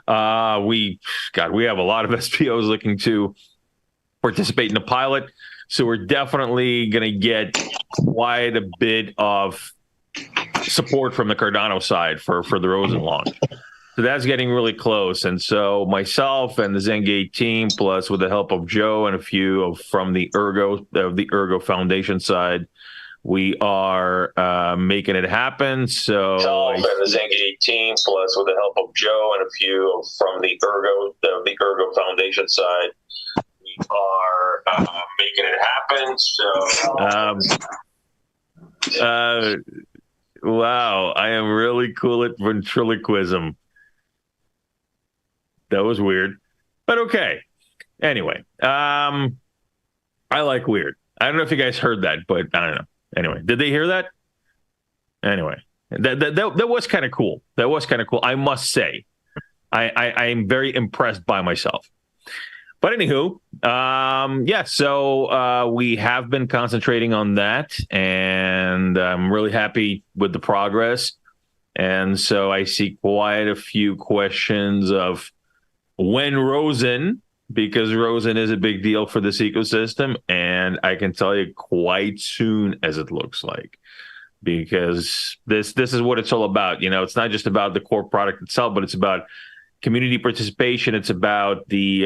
We have a lot of SPOs looking to participate in the pilot, so we're definitely going to get quite a bit of support from the Cardano side for the Rosen launch. So that's getting really close. And so myself and the Zengate team, plus with the help of Joe and a few from the Ergo Foundation side, we are making it happen. So myself and the Zengate team, plus with the help of Joe and a few from the Ergo Foundation side, we are making it happen. So wow, I am really cool at ventriloquism. That was weird, but okay. Anyway, I like weird. I don't know if you guys heard that, but I don't know. Anyway, did they hear that? Anyway, that was kind of cool. That was kind of cool. I must say, I am very impressed by myself. But anywho, yeah. So we have been concentrating on that, and I'm really happy with the progress. And so I see quite a few questions of when Rosen, because Rosen is a big deal for this ecosystem, and I can tell you quite soon, as it looks like, because this is what it's all about. You know, it's not just about the core product itself, but it's about community participation. It's about the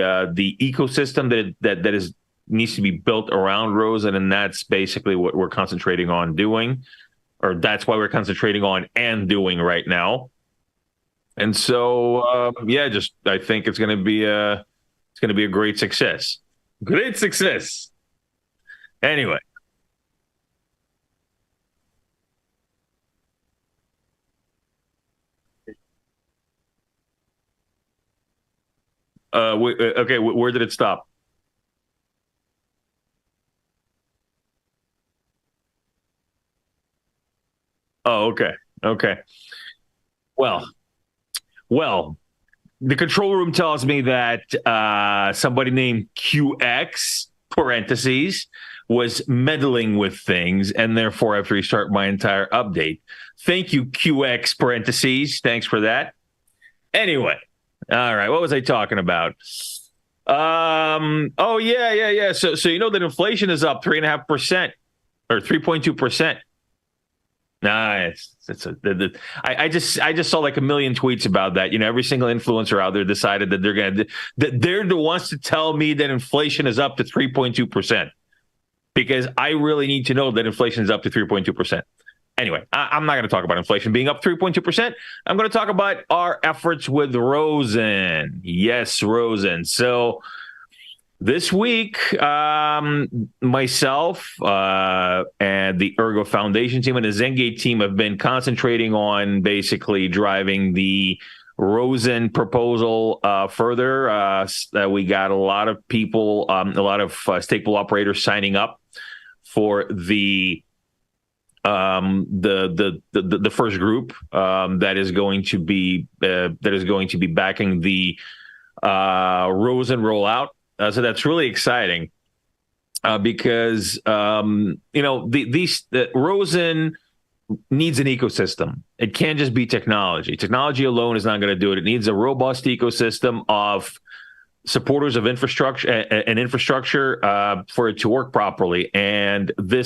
ecosystem that needs to be built around Rosen, and that's basically what we're concentrating on doing, or that's why we're concentrating on and doing right now. And so, yeah, I think it's going to be a great success. Great success. Anyway. Okay, where did it stop? Oh, okay. Okay. Well, the control room tells me that somebody named QX parentheses was meddling with things, and therefore I have to restart my entire update. Thank you, QX parentheses. Thanks for that. Anyway, all right. What was I talking about? Oh yeah. So you know that inflation is up 3.5% or 3.2%. Nice. I just saw like a million tweets about that. You know, every single influencer out there decided that they're the ones to tell me that inflation is up to 3.2%, because I really need to know that inflation is up to 3.2%. Anyway, I'm not going to talk about inflation being up 3.2%. I'm going to talk about our efforts with Rosen. Yes, Rosen. So this week, myself and the Ergo Foundation team and the Zengate team have been concentrating on basically driving the Rosen proposal further. We got a lot of people, a lot of stake pool operators signing up for the first group that is going to be backing the Rosen rollout. So that's really exciting because Rosen needs an ecosystem. It can't just be technology. Technology alone is not going to do it. It needs a robust ecosystem of supporters of infrastructure and infrastructure for it to work properly. And the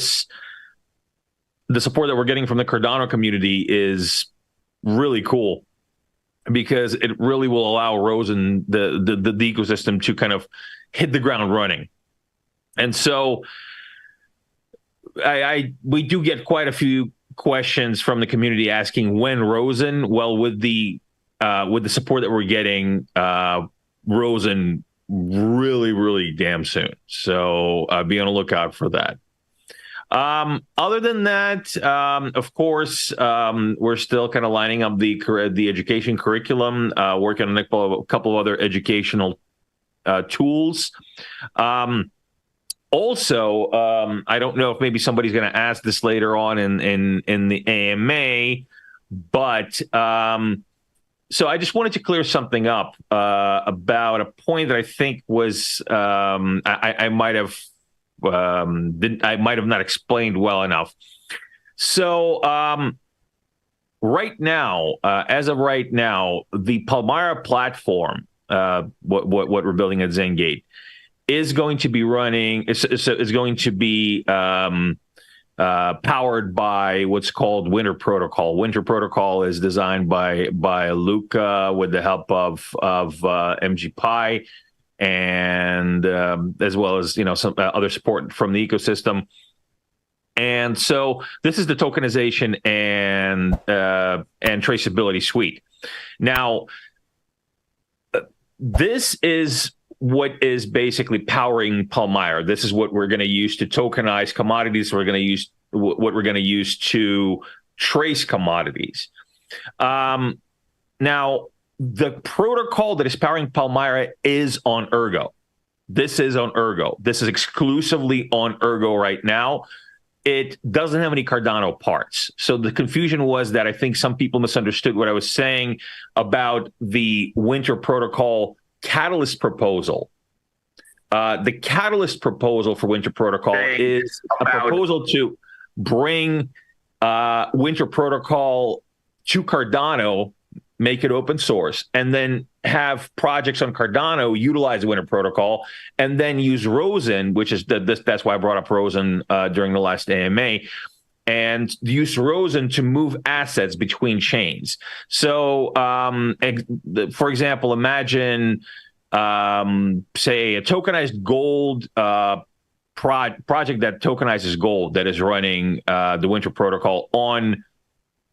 support that we're getting from the Cardano community is really cool, because it really will allow Rosen, the ecosystem, to kind of hit the ground running. And so we do get quite a few questions from the community asking when Rosen. Well, with the support that we're getting, Rosen really, really damn soon. So be on the lookout for that. Other than that, of course, we're still kind of lining up the education curriculum, working on a couple of other educational tools. Also, I don't know if maybe somebody's going to ask this later on in the AMA, but so I just wanted to clear something up about a point that I think was I might have not explained well enough. So right now, as of right now, the Palmyra platform, what we're building at Zengate, is going to be running. Is going to be powered by what's called Winter Protocol. Winter Protocol is designed by Luca with the help of MG Pi, and as well as some other support from the ecosystem. And so this is the tokenization and traceability suite. Now, this is what is basically powering Palmyra. This is what we're going to use to tokenize commodities. We're going to use what we're going to use to trace commodities. Now, the protocol that is powering Palmyra is on Ergo. This is on Ergo. This is exclusively on Ergo right now. It doesn't have any Cardano parts. So the confusion was that I think some people misunderstood what I was saying about the Winter Protocol Catalyst proposal. The Catalyst proposal for Winter Protocol is a proposal to bring Winter Protocol to Cardano, make it open source, and then have projects on Cardano utilize the Winter Protocol, and then use Rosen, which is that's why I brought up Rosen during the last AMA, and use Rosen to move assets between chains. So, for example, imagine, say, a tokenized gold project that tokenizes gold that is running the Winter Protocol on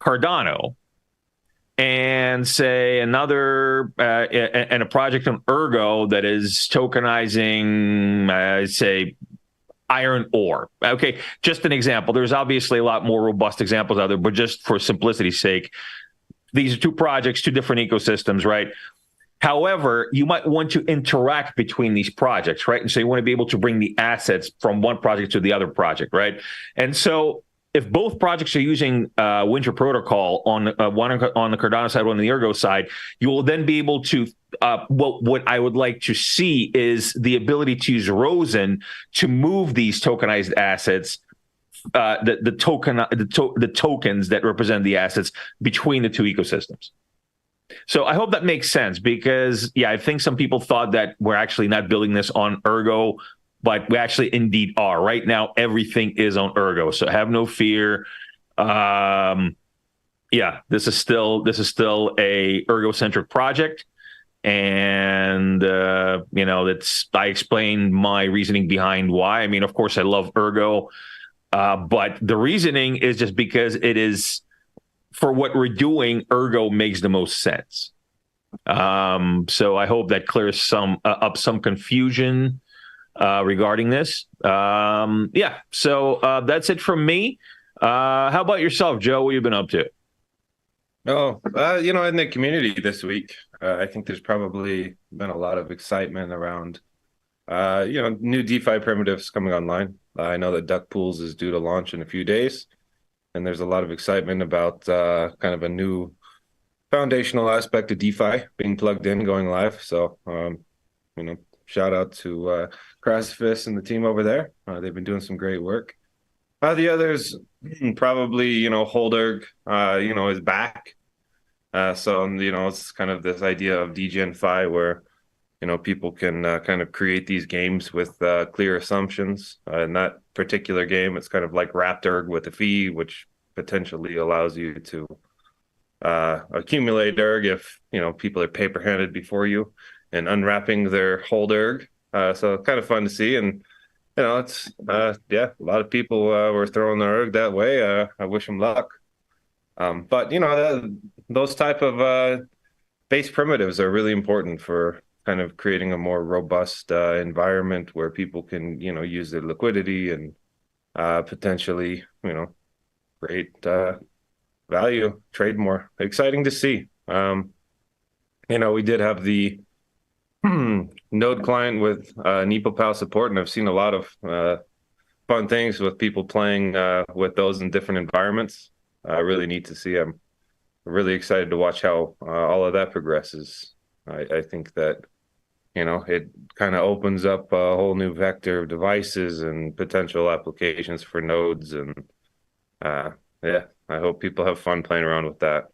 Cardano, and say another and a project on Ergo that is tokenizing, say, iron ore. Okay, just an example. There's obviously a lot more robust examples out there, but just for simplicity's sake, these are two projects, two different ecosystems, right? However, you might want to interact between these projects, right? And so you want to be able to bring the assets from one project to the other project, right? And so if both projects are using Winter Protocol on one on the Cardano side, one on the Ergo side, you will then be able to. What I would like to see is the ability to use Rosen to move these tokenized assets, the tokens that represent the assets between the two ecosystems. So I hope that makes sense, because I think some people thought that we're actually not building this on Ergo, but we actually indeed are. Right now, everything is on Ergo, so have no fear. This is still a Ergo-centric project, and that's, I explained my reasoning behind why. I mean, of course, I love Ergo, but the reasoning is just because it is, for what we're doing, Ergo makes the most sense. So I hope that clears up some confusion regarding this. So that's it from me. How about yourself, Joe? What have you been up to? In the community this week, I think there's probably been a lot of excitement around, new DeFi primitives coming online. I know that Duck Pools is due to launch in a few days, and there's a lot of excitement about kind of a new foundational aspect of DeFi being plugged in, going live. So, shout out to Crassifis and the team over there. They've been doing some great work. The others, probably, Holderg, is back. It's kind of this idea of DGen-Fi where, people can kind of create these games with clear assumptions. In that particular game, it's kind of like Raptor with a fee, which potentially allows you to accumulate ERG if, people are paper-handed before you and unwrapping their hold ERG. So kind of fun to see. And, it's, a lot of people were throwing their ERG that way. I wish them luck. But, those type of base primitives are really important for kind of creating a more robust environment where people can, use their liquidity and potentially, create value, trade more. Exciting to see. We did have the Node client with NepoPal support, and I've seen a lot of fun things with people playing with those in different environments. Really neat to see. I'm really excited to watch how all of that progresses. I think that, it kind of opens up a whole new vector of devices and potential applications for nodes. And I hope people have fun playing around with that.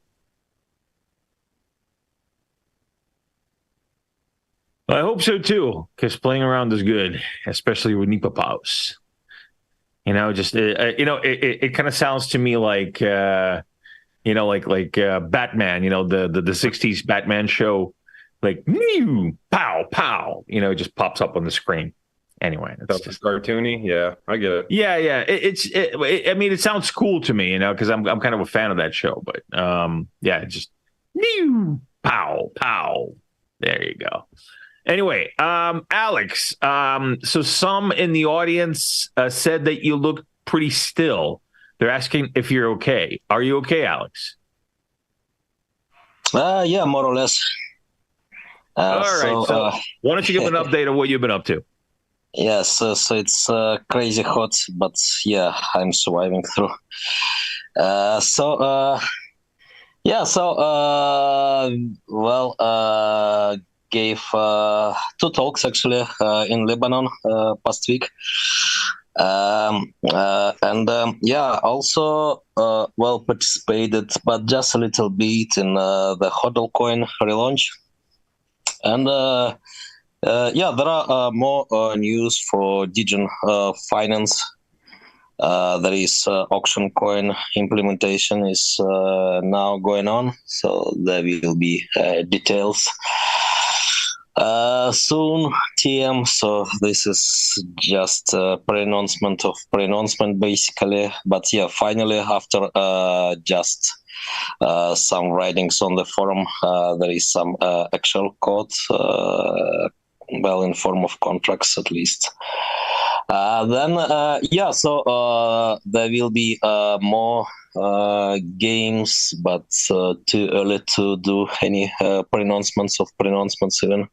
I hope so too, because playing around is good, especially with Nipa Paus. Just it kind of sounds to me like Batman. The '60s Batman show, like mew, pow, pow. It just pops up on the screen. Anyway, it's Something just cartoony. Yeah, I get it. yeah. I mean, it sounds cool to me, because I'm kind of a fan of that show. But yeah, it's just mew, pow, pow. There you go. Anyway, Alex, so some in the audience said that you look pretty still. They're asking if you're okay. Are you okay, Alex? Yeah, more or less. All right. So, So why don't you give an update of what you've been up to? yes, so it's crazy hot, but yeah, I'm surviving through. Uh, so, uh, yeah, so, well, gave two talks actually in Lebanon past week. And also, well, participated, but just a little bit in the HODL coin relaunch. And yeah, there are more news for Digital Finance. There is auction coin implementation is now going on, so there will be details soon. TM. So this is just a pre-announcement of pre-announcement, basically. But yeah, finally, after just some writings on the forum, there is some actual code, well, in form of contracts at least. So there will be more games, but too early to do any pre-announcements even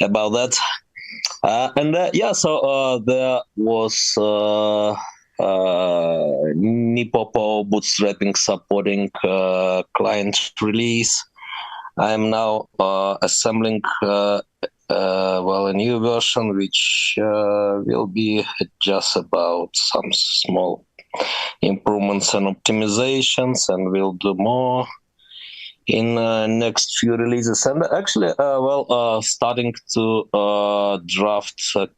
about that. There was Nipopo bootstrapping supporting client release. I'm now assembling a new version, which will be just about some small improvements and optimizations, and we'll do more in next few releases. And actually, starting to draft a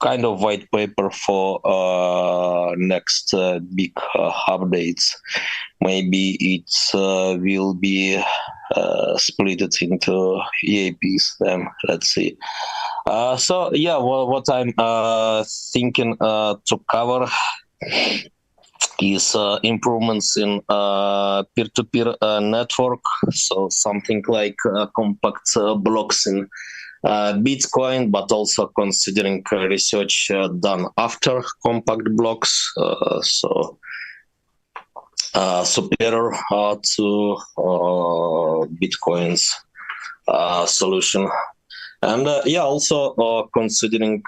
kind of white paper for next big updates. Maybe it will be split it into EAPs. Then let's see. What I'm thinking to cover is improvements in peer-to-peer network. So something like compact blocks in Bitcoin, but also considering research done after compact blocks. Superior to Bitcoin's solution. And also considering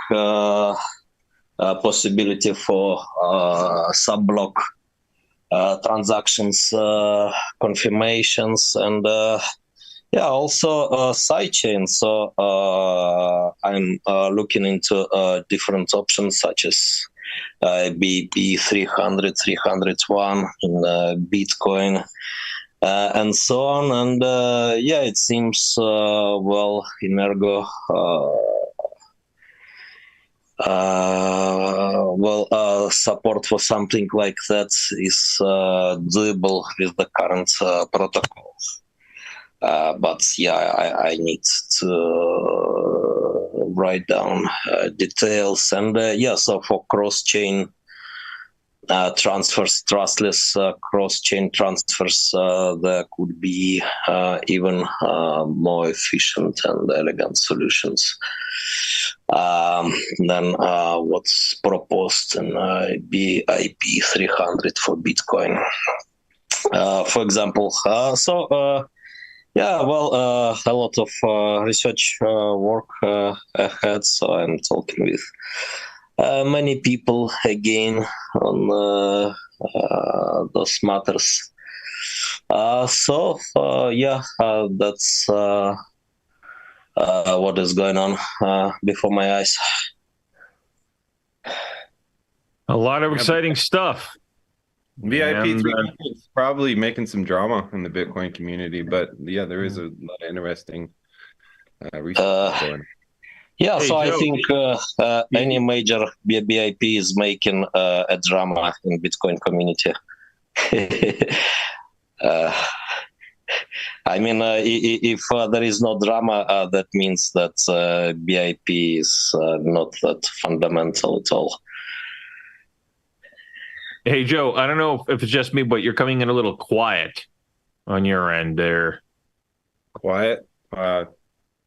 possibility for sub-block transactions confirmations, and also sidechain. So I'm looking into different options such as BP 300, 301 in Bitcoin, and so on. And it seems in Ergo. Support for something like that is doable with the current protocols. But I need to write down details. And so for cross-chain transfers, trustless cross-chain transfers, there could be even more efficient and elegant solutions than what's proposed in BIP 300 for Bitcoin. For example, a lot of research work ahead, so I'm talking with many people again on those matters. That's what is going on before my eyes. A lot of exciting stuff. VIP And 300 is probably making some drama in the Bitcoin community, but yeah, there is a lot of interesting research Uh, going on. yeah, hey, so I Joe, think any major BIP is making a drama in Bitcoin community. uh, I mean, if there is no drama, that means that BIP is not that fundamental at all. hey, Joe, I don't know if it's just me, but you're coming in a little quiet on your end there. Quiet.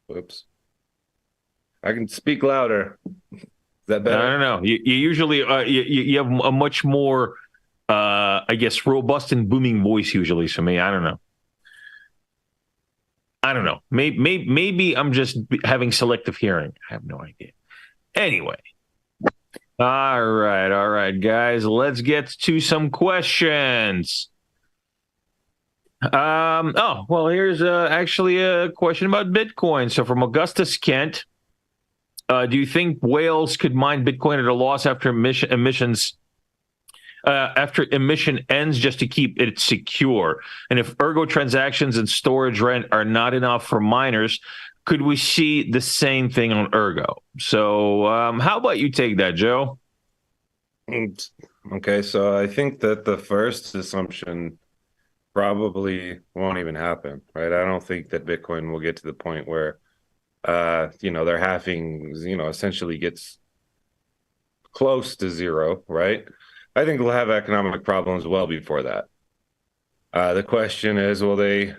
Whoops. I can speak louder. Is that I better? don't know. You usually you have a much more, I guess, robust and booming voice usually. So me, I don't know. I don't know. Maybe I'm just having selective hearing. I have no idea. Anyway, all right, guys. Let's get to some questions. Oh, well, here's actually a question about Bitcoin. So from Augustus Kent, do you think whales could mine Bitcoin at a loss after emissions? After emission ends, just to keep it secure, and if Ergo transactions and storage rent are not enough for miners, could we see the same thing on Ergo? So, how about you take that, Joe? Okay, so I think that the first assumption probably won't even happen, right? I don't think that Bitcoin will get to the point where their halving, essentially gets close to zero, right? I think we'll have economic problems well before that. The question is, will they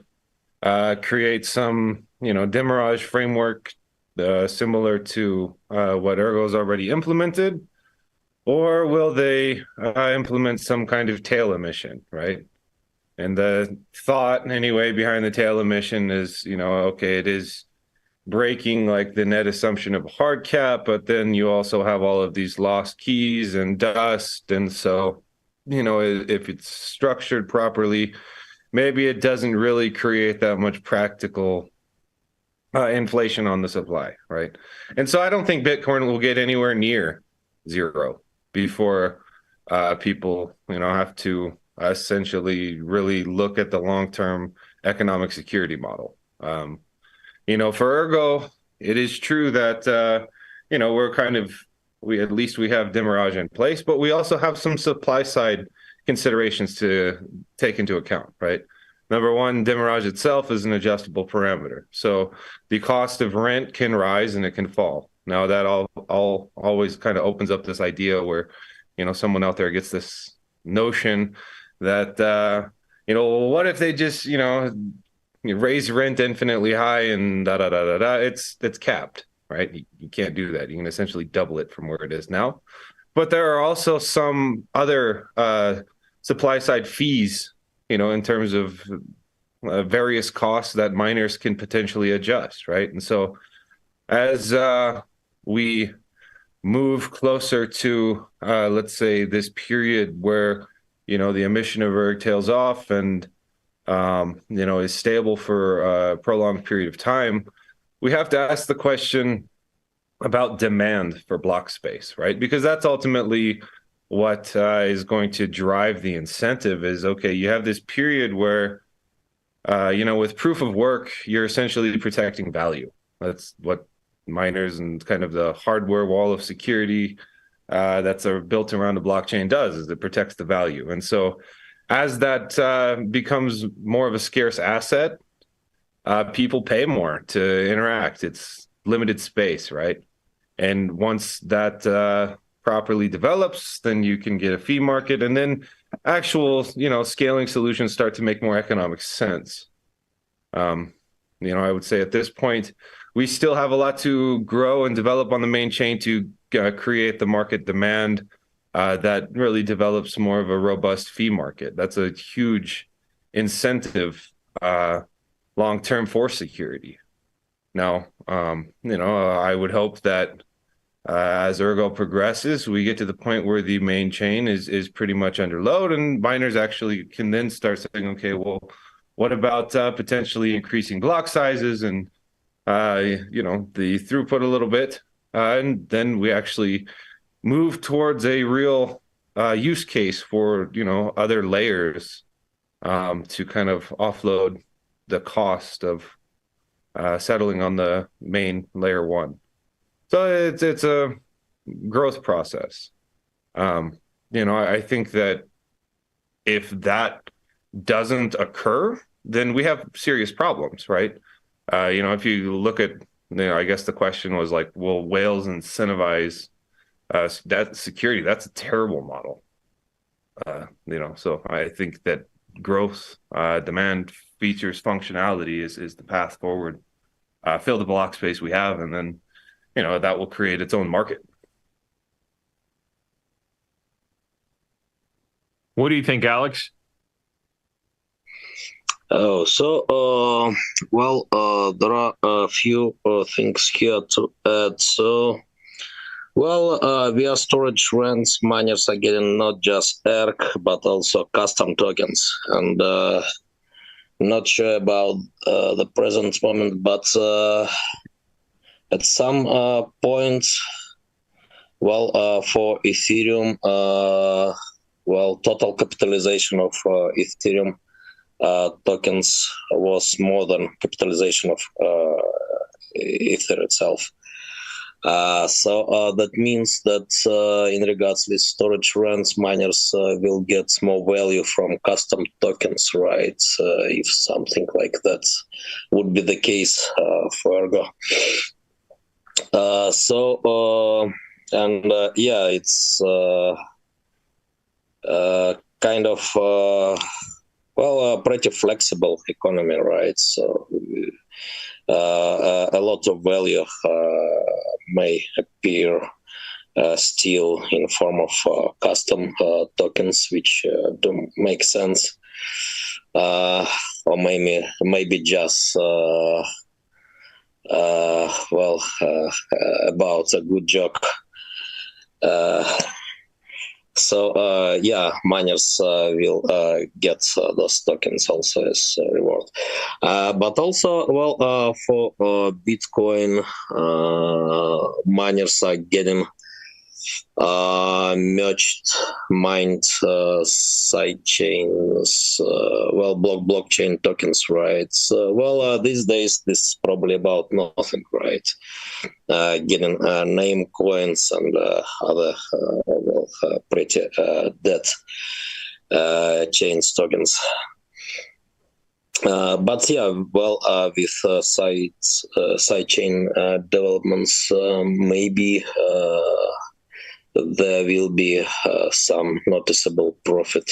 create some, demurrage framework similar to what Ergo's already implemented, or will they implement some kind of tail emission, right? And the thought, anyway, behind the tail emission is, okay, it is breaking like the net assumption of a hard cap, but then you also have all of these lost keys and dust. And so, if it's structured properly, maybe it doesn't really create that much practical inflation on the supply, right? And so I don't think Bitcoin will get anywhere near zero before people, have to essentially really look at the long-term economic security model. For Ergo, it is true that we're we at least we have demurrage in place, but we also have some supply side considerations to take into account, right? Number one, demurrage itself is an adjustable parameter. So the cost of rent can rise and it can fall. Now that all always kind of opens up this idea where, someone out there gets this notion that, what if they just, you raise rent infinitely high and da da da da da. It's capped, right? You can't do that. You can essentially double it from where it is now. But there are also some other supply side fees, in terms of various costs that miners can potentially adjust, right? And so as we move closer to, let's say, this period where, the emission of ERG tails off and is stable for a prolonged period of time, we have to ask the question about demand for block space, right? Because that's ultimately what is going to drive the incentive is, okay, you have this period where, with proof of work, you're essentially protecting value. That's what miners and kind of the hardware wall of security that's built around a blockchain does, is it protects the value. And so as that becomes more of a scarce asset, people pay more to interact. It's limited space, right? And once that properly develops, then you can get a fee market, and then actual, scaling solutions start to make more economic sense. I would say at this point, we still have a lot to grow and develop on the main chain to create the market demand that really develops more of a robust fee market. That's a huge incentive long-term for security. Now, I would hope that as Ergo progresses, we get to the point where the main chain is pretty much under load, and miners actually can then start saying, okay, well, what about potentially increasing block sizes and the throughput a little bit, and then we actually move towards a real use case for, other layers to kind of offload the cost of settling on the main layer one. So it's a growth process. I think that if that doesn't occur, then we have serious problems, right? If you look at, I guess the question was like, will whales incentivize that security? That's a terrible model. So I think that growth, demand, features, functionality is the path forward. Fill the block space we have, and then, that will create its own market. What do you think, Alex? Oh, so there are a few things here to add. So, via storage rents, miners are getting not just ERC but also custom tokens, and not sure about the present moment, but at some point, for Ethereum, total capitalization of Ethereum tokens was more than capitalization of Ether itself. So that means that in regards with storage rents, miners will get more value from custom tokens, right? If something like that would be the case for Ergo. It's kind of pretty flexible economy, right? So a lot of value may appear still in form of custom tokens, which do make sense, or maybe just about a good joke. Miners will get those tokens also as a reward. But also, for Bitcoin, miners are getting merged mined side chains, blockchain tokens, right? So, these days, this is probably about nothing, right? Getting name coins and other pretty dead chains tokens. With sidechain developments, maybe there will be some noticeable profit.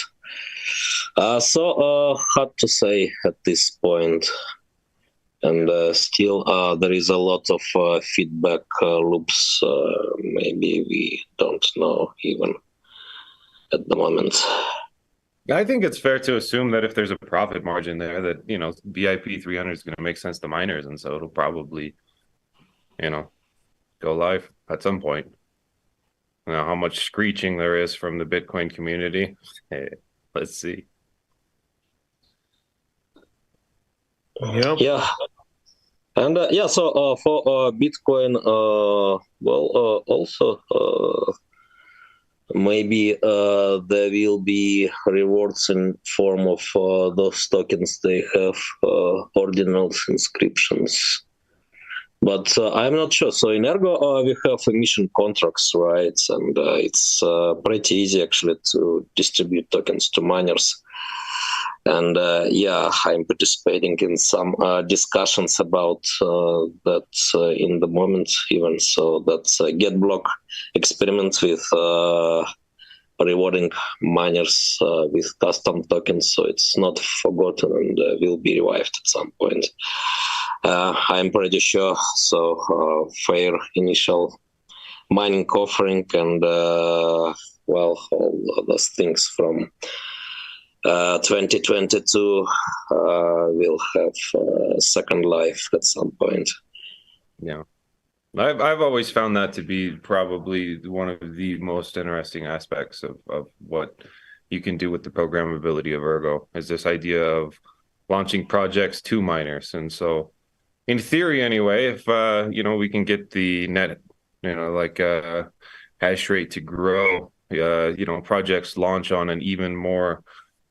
Hard to say at this point. And still, there is a lot of feedback loops. Maybe we don't know even at the moment. I think it's fair to assume that if there's a profit margin there, that, BIP 300 is going to make sense to miners. And so it'll probably, go live at some point. How much screeching there is from the Bitcoin community. Hey, let's see. Yep. Yeah. And for Bitcoin, also maybe there will be rewards in form of those tokens they have ordinals inscriptions. But I'm not sure. So in Ergo, we have emission contracts, right? And it's pretty easy actually to distribute tokens to miners. And I'm participating in some discussions about that in the moment, even. So that's a GetBlock experiment with rewarding miners with custom tokens. So it's not forgotten and will be revived at some point. I'm pretty sure. So fair initial mining offering and all those things from 2022 will have second life at some point. Yeah. I've always found that to be probably one of the most interesting aspects of what you can do with the programmability of Ergo, is this idea of launching projects to miners. And so in theory anyway, if we can get the net hash rate to grow projects launch on an even more,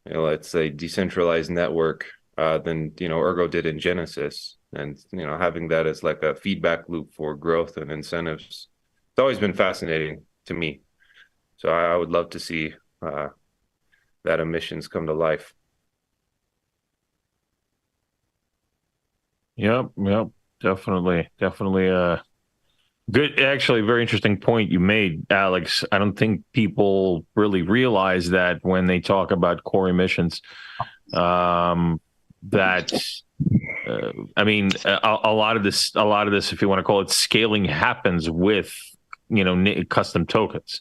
let's say, decentralized network than Ergo did in Genesis, and having that as like a feedback loop for growth and incentives. It's always been fascinating to me. So I would love to see that emissions come to life. Yep, definitely. Good, actually, very interesting point you made, Alex. I don't think people really realize that when they talk about core emissions, that I mean, a lot of this, if you want to call it scaling, happens with custom tokens.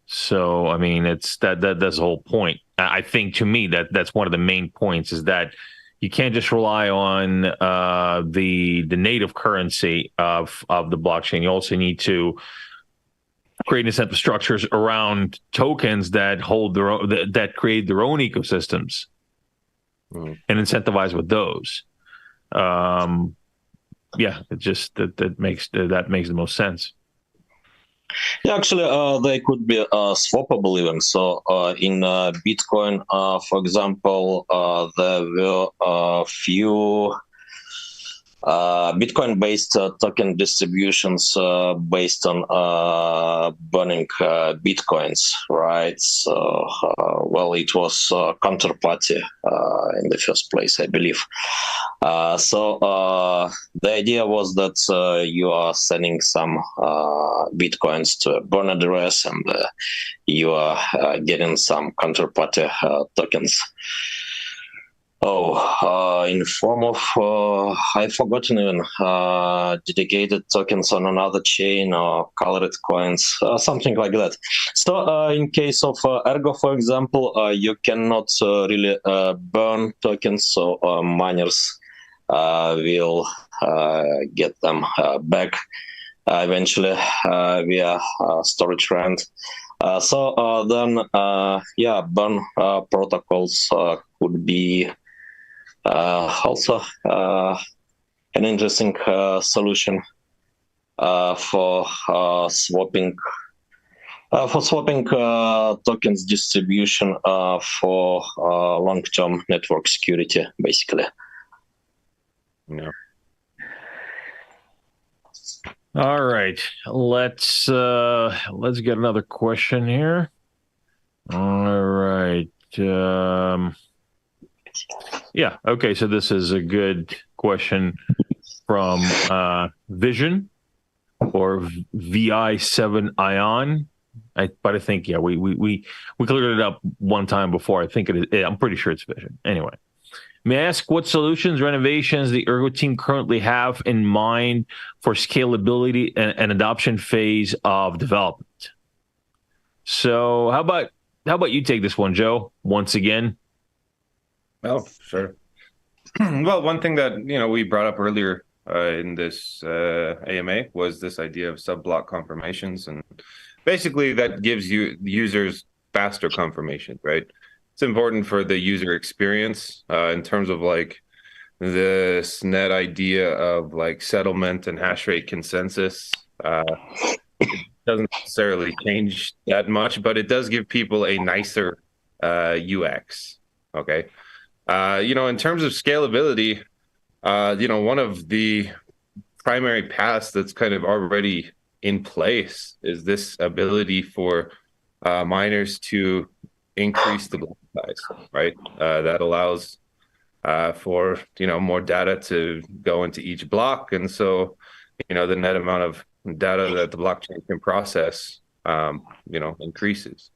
So I mean, that's the whole point. I think, to me, that's one of the main points, is that you can't just rely on the native currency of the blockchain. You also need to create incentive structures around tokens that hold their own, that create their own ecosystems, and incentivize with those. It just that makes the most sense. Yeah, actually, they could be swappable even. So in Bitcoin, for example, there were a few Bitcoin-based token distributions based on burning Bitcoins, right? So, it was counterparty in the first place, I believe. So the idea was that you are sending some Bitcoins to a burn address, and you are getting some counterparty tokens. In form of, I've forgotten even, dedicated tokens on another chain, or colored coins, something like that. So in case of Ergo, for example, you cannot really burn tokens, so miners will get them back eventually via storage rent. Then burn protocols could be also an interesting solution for swapping tokens distribution for long-term network security, basically. Yeah. All right, let's get another question here. All right. Okay, so this is a good question from Vision, or VI7 Ion. But I think, we cleared it up one time before. I think I'm pretty sure it's Vision. Anyway, may I ask what solutions, renovations the Ergo team currently have in mind for scalability and adoption phase of development? So how about you take this one, Joe, once again? Oh, sure. Well, one thing that we brought up earlier in this AMA was this idea of sub-block confirmations, and basically that gives you users faster confirmation, right? It's important for the user experience in terms of like this net idea of like settlement and hash rate consensus. It doesn't necessarily change that much, but it does give people a nicer UX. Okay. In terms of scalability, one of the primary paths that's kind of already in place is this ability for miners to increase the block size, right? That allows for more data to go into each block, and so the net amount of data that the blockchain can process increases.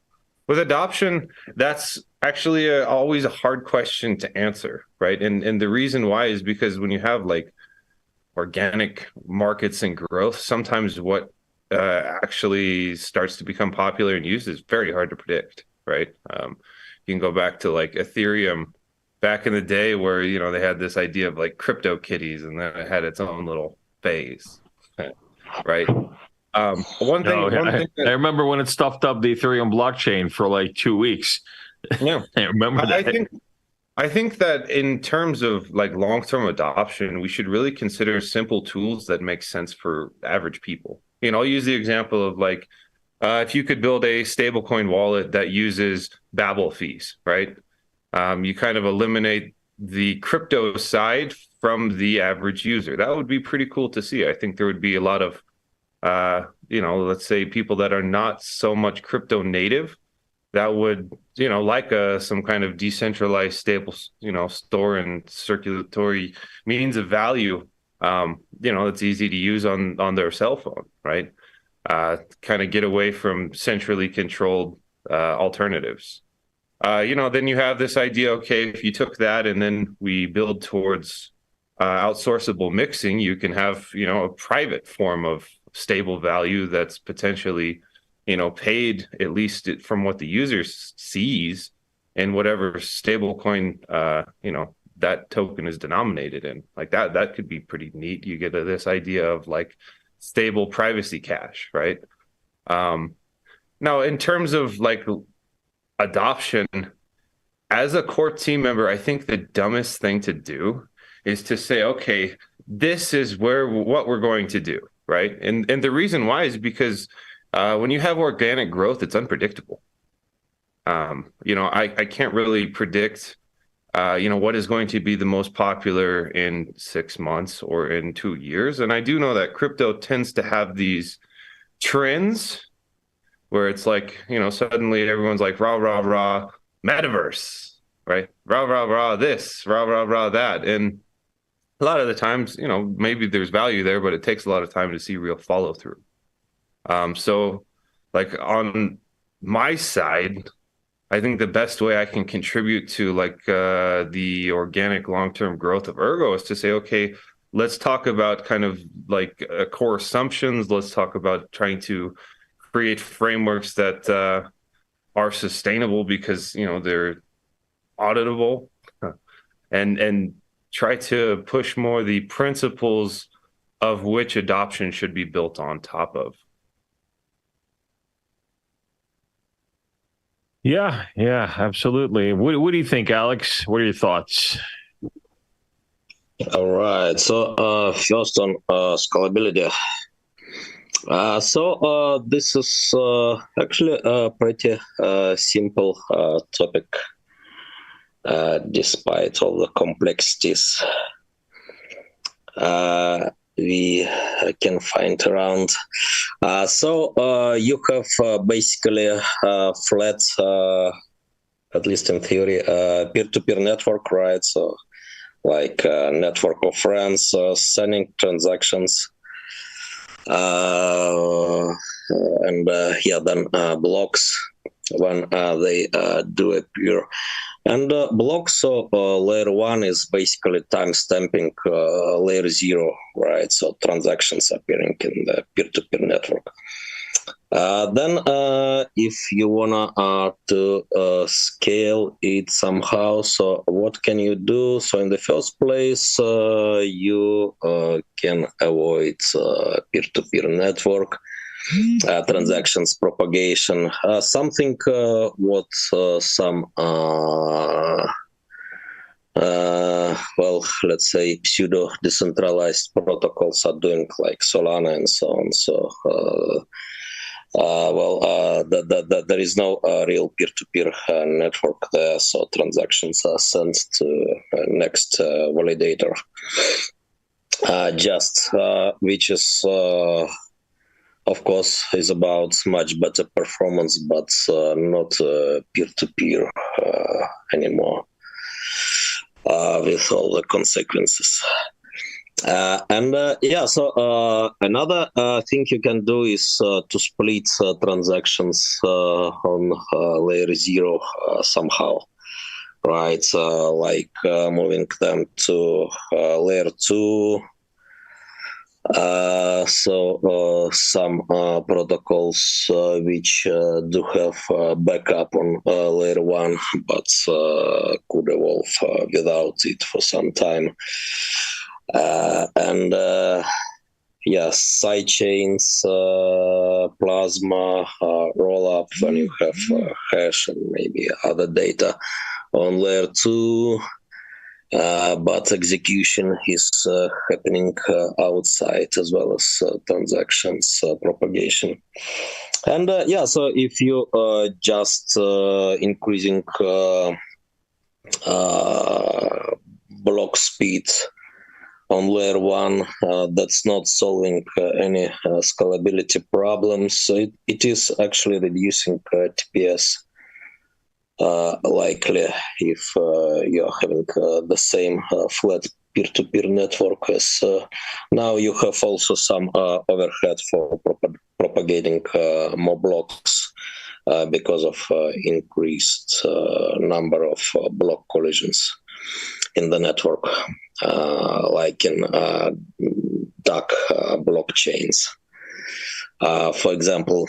With adoption, that's actually always a hard question to answer, right? And the reason why is because when you have like organic markets and growth, sometimes what actually starts to become popular and used is very hard to predict, right? You can go back to like Ethereum back in the day where they had this idea of like crypto kitties, and then it had its own little phase, right? One thing I remember when it stuffed up the Ethereum blockchain for like 2 weeks. Yeah, I remember that. I think that in terms of like long-term adoption, we should really consider simple tools that make sense for average people. I'll use the example of like if you could build a stablecoin wallet that uses Babel fees, right? You kind of eliminate the crypto side from the average user. That would be pretty cool to see. I think there would be a lot of, let's say people that are not so much crypto native that would, like some kind of decentralized stable, store and circulatory means of value, it's easy to use on their cell phone, right? Kind of get away from centrally controlled alternatives. Then you have this idea, okay, if you took that and then we build towards outsourceable mixing, you can have, a private form of stable value that's potentially, paid at least from what the user sees and whatever stable coin, that token is denominated in. Like that could be pretty neat. You get this idea of like stable privacy cash, right? Now, in terms of like adoption, as a core team member, I think the dumbest thing to do is to say, okay, this is what we're going to do, right? And the reason why is because when you have organic growth, it's unpredictable. I can't really predict, what is going to be the most popular in 6 months or in 2 years. And I do know that crypto tends to have these trends where it's like, suddenly everyone's like, rah, rah, rah, metaverse, right? Rah, rah, rah, this, rah, rah, rah, that. And a lot of the times, maybe there's value there, but it takes a lot of time to see real follow through. So like on my side, I think the best way I can contribute to like the organic long-term growth of Ergo is to say, okay, let's talk about kind of like core assumptions. Let's talk about trying to create frameworks that are sustainable because they're auditable, and try to push more the principles of which adoption should be built on top of. Yeah, absolutely. What do you think, Alex? What are your thoughts? All right. So first on scalability. This is actually a pretty simple topic, despite all the complexities we can find around. You have basically flat, at least in theory, peer-to-peer network, right? So like a network of friends sending transactions. Then blocks when they do appear. And blocks, so layer 1 is basically timestamping layer 0, right? So transactions appearing in the peer-to-peer network. Then if you wanna to scale it somehow, so what can you do? So in the first place, you can avoid peer-to-peer network transactions propagation, something what some let's say pseudo decentralized protocols are doing, like Solana and so on. So there is no real peer-to-peer network there, so transactions are sent to next validator, which is of course is about much better performance, but not peer-to-peer anymore, with all the consequences. Another thing you can do is to split transactions on layer 0 somehow, right? Like moving them to layer 2. Some protocols which do have backup on layer 1, but could evolve without it for some time. Side chains, plasma, roll up when you have hash and maybe other data on layer 2. but execution is happening outside as well as transactions propagation. And so if you just increasing block speed on layer one, that's not solving any scalability problems. So it is actually reducing TPS likely if you're having the same flat peer-to-peer network as now you have also some overhead for propagating more blocks because of increased number of block collisions in the network, like in dark blockchains. For example,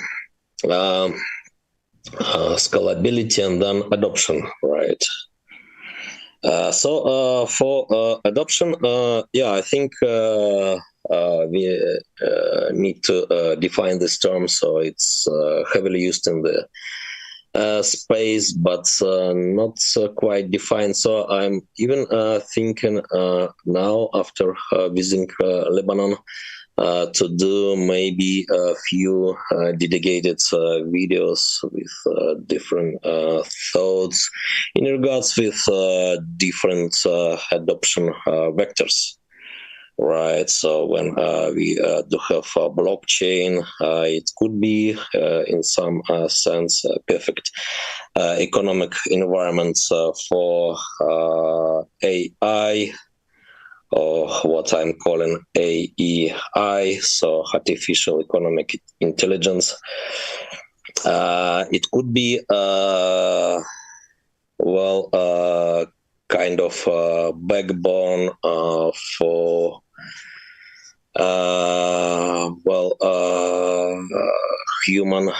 scalability and then adoption, right? So for adoption, I think we need to define this term. So it's heavily used in the space, but not quite defined. So I'm even thinking now after visiting Lebanon to do maybe a few dedicated videos with different thoughts in regards with different adoption vectors. Right, so when we do have a blockchain, it could be, in some sense, a perfect economic environment for AI, or what I'm calling AEI, so artificial economic intelligence. It could be, kind of backbone for human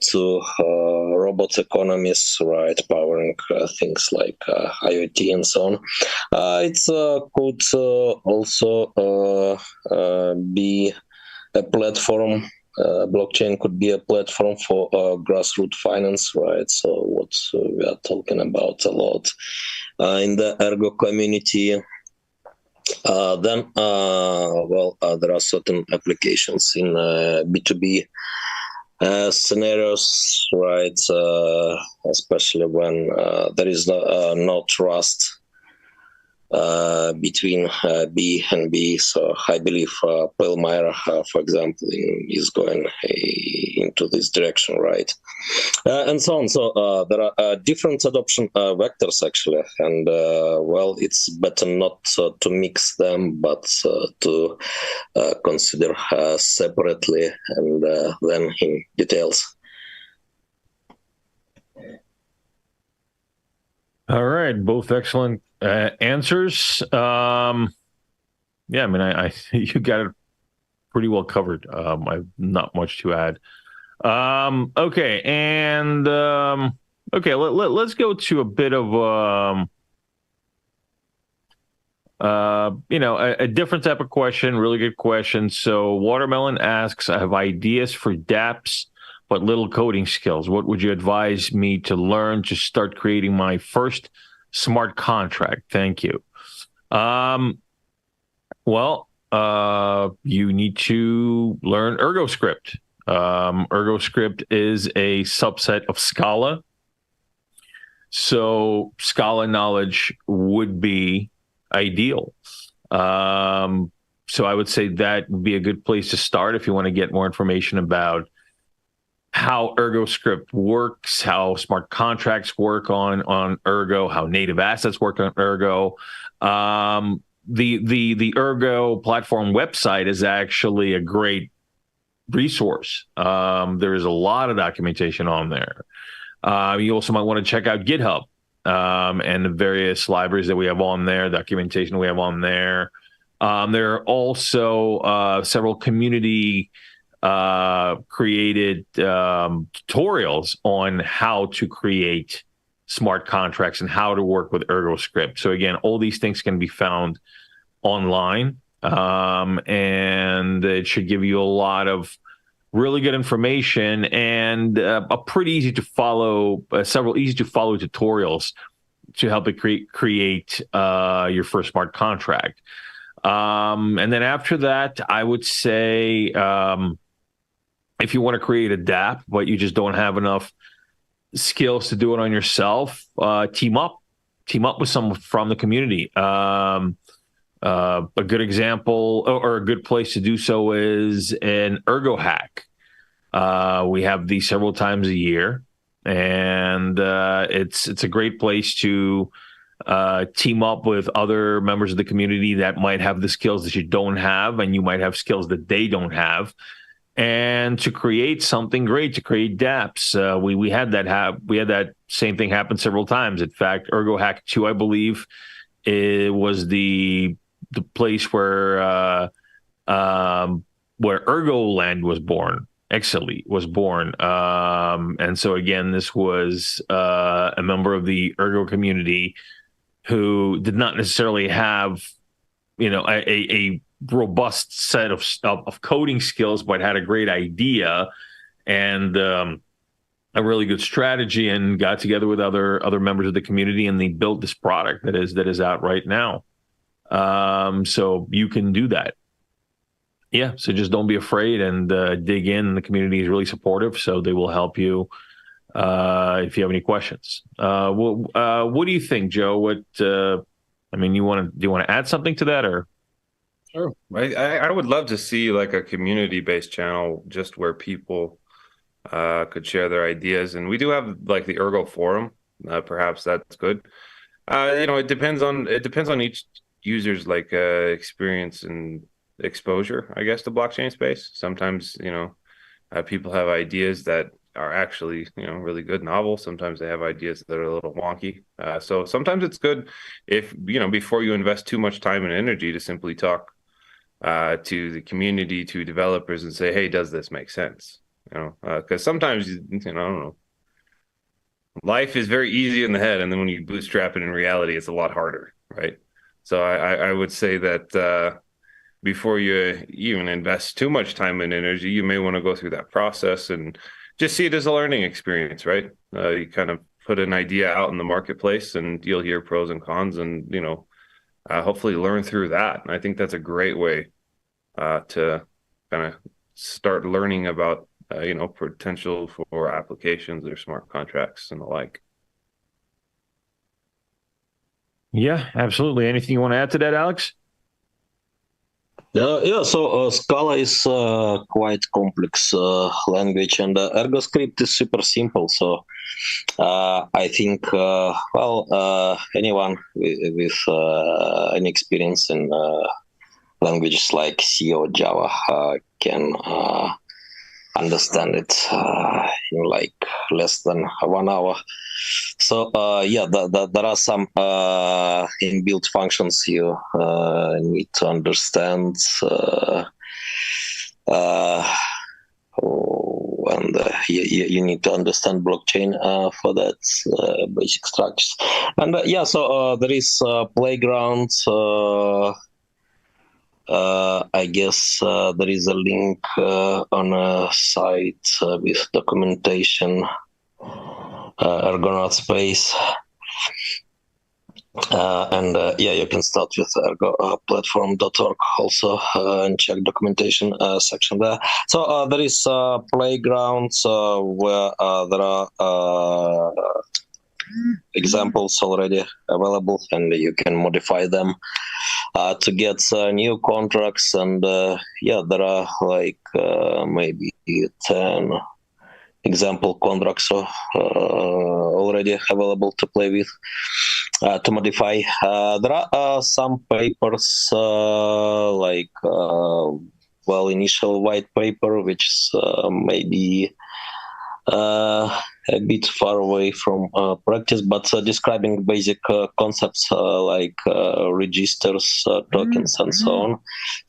to robot economies, right, powering things like IoT and so on. It could also be a platform. Blockchain could be a platform for grassroots finance, right? So what we are talking about a lot in the Ergo community. Then there are certain applications in B2B scenarios, right? Especially when there is no trust between B and B. So I believe Pellmeyer, for example, is going into this direction, right? And so on. So there are different adoption vectors, actually. And, it's better not to mix them, but to consider separately and then in details. All right, both excellent answers. I mean, I you got it pretty well covered. I have not much to add. Okay, and let's go to a bit of a different type of question. Really good question. So, Watermelon asks, I have ideas for dApps, but little coding skills. What would you advise me to learn to start creating my first smart contract? Thank you. You need to learn ErgoScript. ErgoScript is a subset of Scala. So Scala knowledge would be ideal. So I would say that would be a good place to start if you want to get more information about how ErgoScript works, how smart contracts work on Ergo, how native assets work on Ergo. The Ergo platform website is actually a great resource. There is a lot of documentation on there. You also might want to check out GitHub and the various libraries that we have on there, documentation we have on there. There are also several community created tutorials on how to create smart contracts and how to work with ErgoScript. So again, all these things can be found online, and it should give you a lot of really good information and a pretty easy to follow, several easy to follow tutorials help it create your first smart contract. And then after that, I would say if you want to create a DApp, but you just don't have enough skills to do it on yourself, team up with someone from the community. A good example or a good place to do so is an Ergo hack. We have these several times a year, and it's a great place to team up with other members of the community that might have the skills that you don't have, and you might have skills that they don't have, and to create something great, to create dApps. We had that same thing happen several times. In fact, Ergo Hack 2, I believe, it was the place where Ergo Land was born. Excelly was born. And so again, this was a member of the Ergo community who did not necessarily have, a robust set of coding skills, but had a great idea and a really good strategy, and got together with other members of the community, and they built this product that is out right now. So you can do that. Yeah, so just don't be afraid and dig in. The community is really supportive, so they will help you if you have any questions. What do you think, Joe? Do you want to add something to that, or? Sure. I would love to see like a community-based channel just where people could share their ideas, and we do have like the Ergo forum. Perhaps that's good. It depends on each user's like experience and exposure, I guess, to blockchain space. Sometimes, people have ideas that are actually, really good, novel. Sometimes they have ideas that are a little wonky. So sometimes it's good if, before you invest too much time and energy, to simply talk to the community, to developers, and say, hey, does this make sense? Because sometimes, I don't know, life is very easy in the head, and then when you bootstrap it in reality, it's a lot harder, right? So I would say that before you even invest too much time and energy, you may want to go through that process and just see it as a learning experience, right? You kind of put an idea out in the marketplace, and you'll hear pros and cons, and hopefully learn through that. And I think that's a great way to kind of start learning about potential for applications or smart contracts and the like. Yeah, absolutely. Anything you want to add to that, Alex? So Scala is quite complex language, and Ergo script is super simple. So I think, anyone with any experience in languages like C or Java can understand it in like less than 1 hour. So there are some inbuilt functions you need to understand, and you need to understand blockchain for that basic structures. And there is playground. I guess there is a link on a site with documentation, Ergonaut space. You can start with ergoplatform.org also and check documentation section there. So there is playgrounds where there are examples already available, and you can modify them to get new contracts. And there are like maybe 10 example contracts already available to play with, to modify. There are some papers initial white paper, which is maybe a bit far away from practice, but describing basic concepts like registers, tokens, and so on.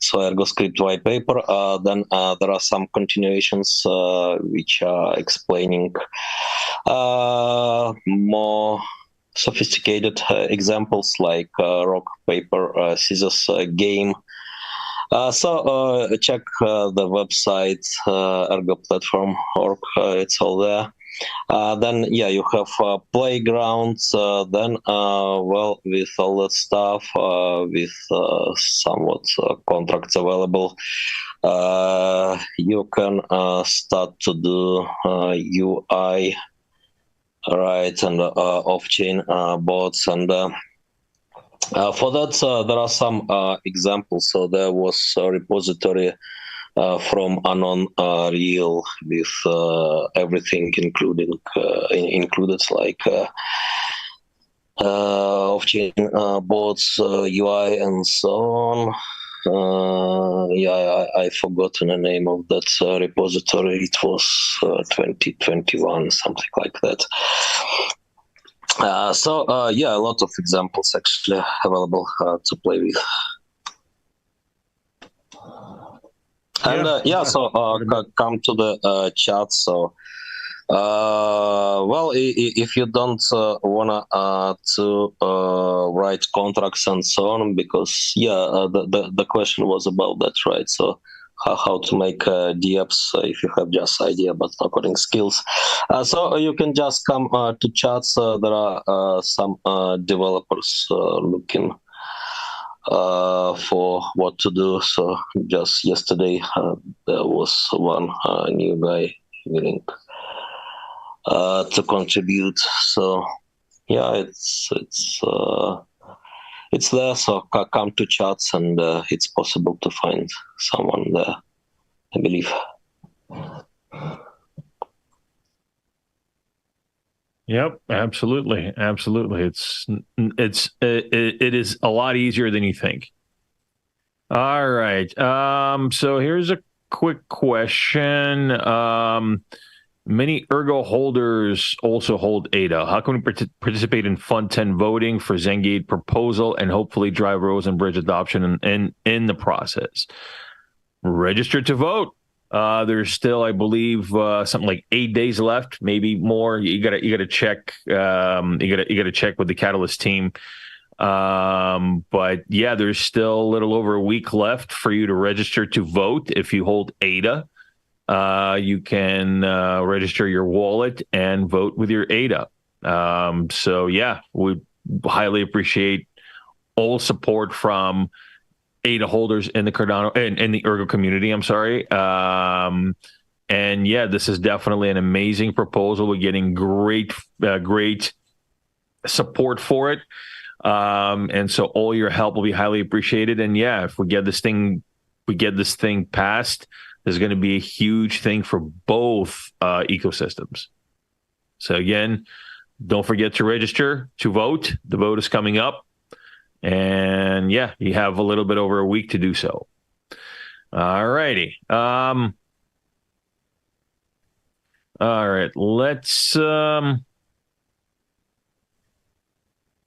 So Ergo script white paper. Then there are some continuations which are explaining more sophisticated examples like rock, paper, scissors game. So check the website ergoplatform.org. It's all there. Then you have playgrounds. Then well, with all that stuff, with somewhat contracts available, you can start to do UI, right, and off-chain bots. And for that, there are some examples. So there was a repository from Anon Real with everything included, like off-chain bots, UI, and so on. I forgotten the name of that repository. It was 2021, something like that. A lot of examples actually available to play with. And come to the chat. So, well, if you don't wanna to write contracts and so on, because the question was about that, right? So, how to make DApps if you have just idea but no coding skills. So you can just come to chats. There are some developers looking for what to do. So just yesterday there was one new guy willing to contribute. So it's there. So come to chats, and it's possible to find someone there, I believe. Yep, absolutely. It is a lot easier than you think. All right. So here's a quick question. Many Ergo holders also hold ADA. How can we participate in Fund 10 voting for Zengate proposal and hopefully drive Rosen and Bridge adoption in the process? Register to vote. There's still, I believe, something like 8 days left, maybe more. You gotta check. You gotta check with the Catalyst team. But yeah, there's still a little over a week left for you to register to vote. If you hold ADA, you can register your wallet and vote with your ADA. So yeah, we highly appreciate all support from ADA holders in the Cardano in the Ergo community. I'm sorry. And yeah, this is definitely an amazing proposal. We're getting great support for it. And so all your help will be highly appreciated. And yeah, if we get this thing passed, there's going to be a huge thing for both ecosystems. So again, don't forget to register to vote. The vote is coming up. And yeah, you have a little bit over a week to do so. All righty. All right. Let's.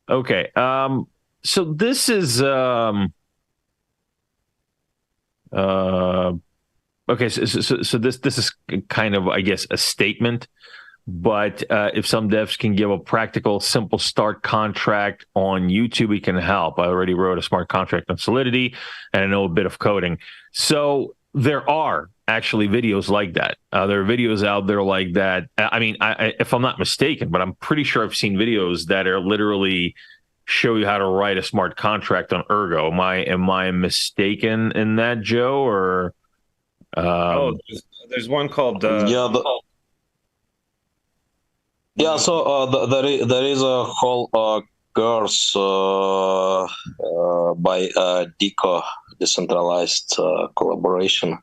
Okay. So this is. Okay. So this is kind of, I guess, a statement. But if some devs can give a practical, simple start contract on YouTube, it can help. I already wrote a smart contract on Solidity, and I know a bit of coding. So there are actually videos like that. There are videos out there like that. I mean, if I'm not mistaken, but I'm pretty sure I've seen videos that are literally show you how to write a smart contract on Ergo. Am I mistaken in that, Joe? Or there's one called Yeah, so there is a whole course by Deco, decentralized collaboration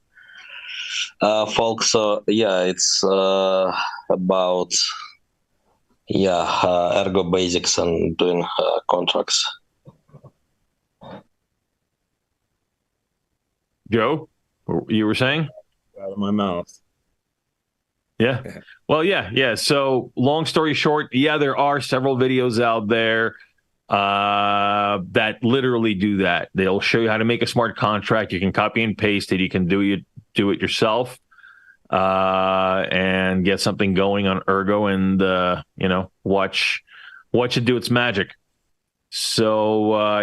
folks. So yeah, it's about Ergo basics and doing contracts. Joe, you were saying? Out of my mouth. Yeah. Well, yeah. So long story short, yeah, there are several videos out there that literally do that. They'll show you how to make a smart contract. You can copy and paste it. You can do it yourself and get something going on Ergo and, watch it do its magic. So,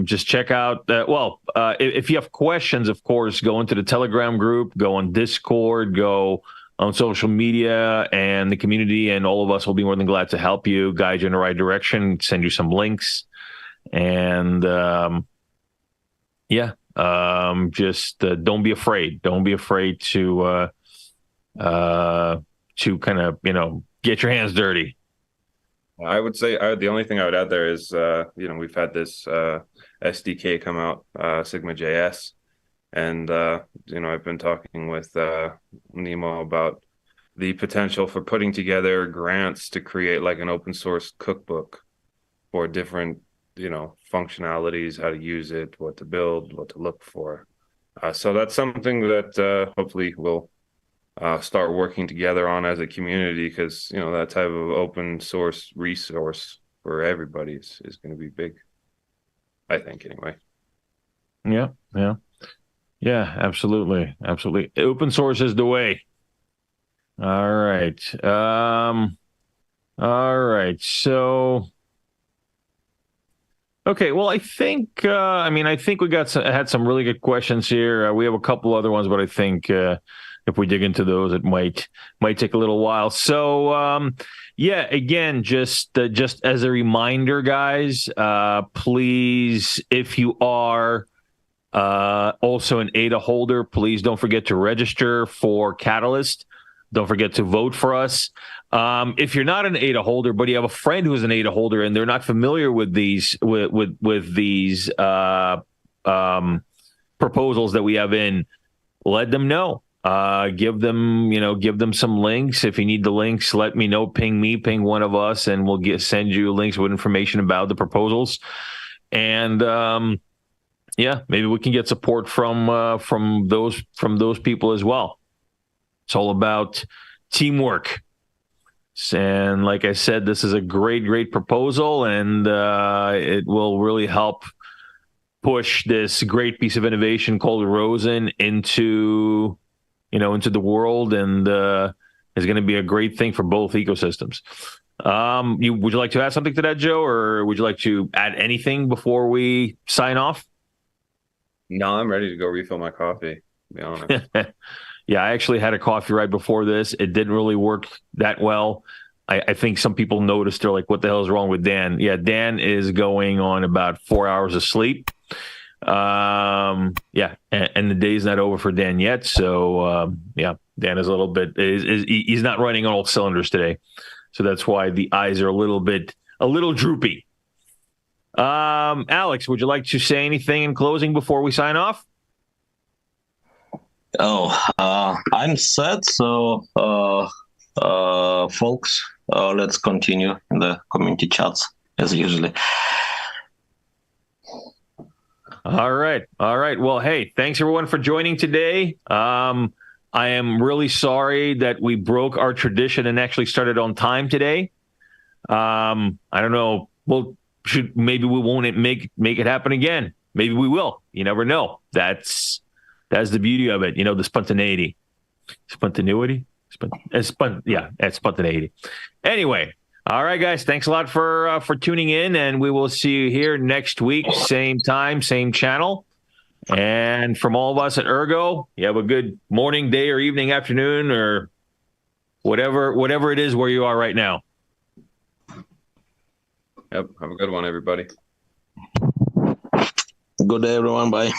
just check out if you have questions, of course, go into the Telegram group, go on Discord, go on social media and the community, and all of us will be more than glad to help you, guide you in the right direction, send you some links, and just don't be afraid. Don't be afraid to kind of get your hands dirty. I would say the only thing I would add there is we've had this SDK come out, Sigma.js, and I've been talking with Nemo about the potential for putting together grants to create like an open source cookbook for different functionalities, how to use it, what to build, what to look for. So that's something that hopefully we'll start working together on as a community, because that type of open source resource for everybody is going to be big, I think, anyway. Yeah, absolutely. Open source is the way. All right. So, okay. Well, I think we had some really good questions here. We have a couple other ones, but I think if we dig into those, it might take a little while. So, again, just as a reminder, guys, please, if you are also an ADA holder, please don't forget to register for Catalyst. Don't forget to vote for us. If you're not an ADA holder, but you have a friend who's an ADA holder and they're not familiar with these these proposals that we have in, let them know. Give them some links. If you need the links, let me know. Ping one of us, and we'll send you links with information about the proposals. And maybe we can get support from those people as well. It's all about teamwork. And like I said, this is a great proposal, and it will really help push this great piece of innovation called Rosen into the world, and is going to be a great thing for both ecosystems. Would you like to add something to that, Joe, or would you like to add anything before we sign off? No, I'm ready to go refill my coffee, to be honest. Yeah, I actually had a coffee right before this. It didn't really work that well. I think some people noticed. They're like, what the hell is wrong with Dan? Yeah, Dan is going on about 4 hours of sleep. And the day's not over for Dan yet. So, Dan is a little bit, he's not running on all cylinders today. So that's why the eyes are a little droopy. Alex, would you like to say anything in closing before we sign off? I'm set. So, folks, let's continue in the community chats as usually. All right. Well, hey, thanks everyone for joining today. I am really sorry that we broke our tradition and actually started on time today. I don't know. Maybe we won't make it happen again. Maybe we will. You never know. That's the beauty of it. The spontaneity. Spontaneity? Spontaneity. Anyway, all right, guys. Thanks a lot for tuning in, and we will see you here next week, same time, same channel. And from all of us at Ergo, you have a good morning, day, or evening, afternoon, or whatever it is where you are right now. Yep. Have a good one, everybody. Good day, everyone. Bye.